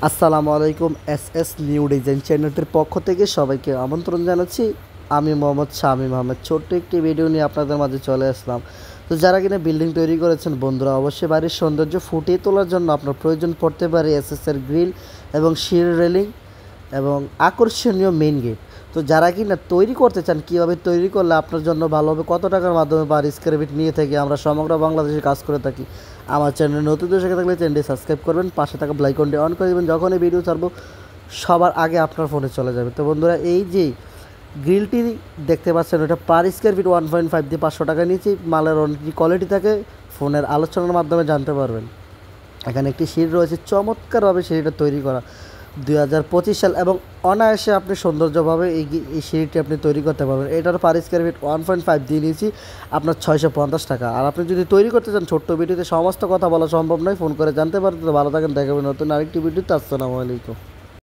আসসালামু আলাইকুম। S new design চ্যানেলটির পক্ষ থেকে সবাইকে আমন্ত্রণ জানাচ্ছি। আমি মোহাম্মদ শামীম আহমেদ ছোট্ট একটি ভিডিও নিয়ে আপনাদের মাঝে চলে আসলাম। তো যারা কিনা বিল্ডিং তৈরি করেছেন বন্ধুরা, অবশ্যই বাড়ির সৌন্দর্য ফুটিয়ে তোলার জন্য আপনার প্রয়োজন পড়তে পারে এর গ্রিল এবং শির রেলিং এবং আকর্ষণীয় মেইন গেট। তো যারা কিনা তৈরি করতে চান, কীভাবে তৈরি করলে আপনার জন্য ভালো হবে, কত টাকার মাধ্যমে পার স্কোয়ার ফিট নিয়ে থেকে আমরা সমগ্র বাংলাদেশে কাজ করে থাকি। আমার চ্যানেলে নতুন দর্শক থাকলে চ্যানেলটি সাবস্ক্রাইব করবেন, পাশে থাকা বেল আইকনটি অন করে দেবেন, যখন এই ভিডিও ছাড়বো সবার আগে আপনার ফোনে চলে যাবে। তো বন্ধুরা, এই যে গ্রিলটি দেখতে পাচ্ছেন, ওটা পার স্কোয়ার ফিট 1.5 দিয়ে 500 টাকা নিয়েছি। মালের অনেক কোয়ালিটি থাকে, ফোনের আলোচনার মাধ্যমে জানতে পারবেন। এখানে একটি সিঁড়ি রয়েছে, চমৎকারভাবে সিঁড়িটা তৈরি করা 2025 সাল, এবং অনায়াসে আপনি সৌন্দর্যভাবে এই সিঁড়িটি আপনি তৈরি করতে পারবেন। এটার পার স্কোয়ার ফিট 1.5 দিয়ে নিয়েছি আপনার 650 টাকা। আর আপনি যদি তৈরি করতে চান, ছোট্ট ভিডিওতে সমস্ত কথা বলা সম্ভব নয়, ফোন করে জানতে পারবেন। তো ভালো থাকেন, দেখাবেন নতুন আরেকটি ভিডিওতে। আসসালামু আলাইকুম।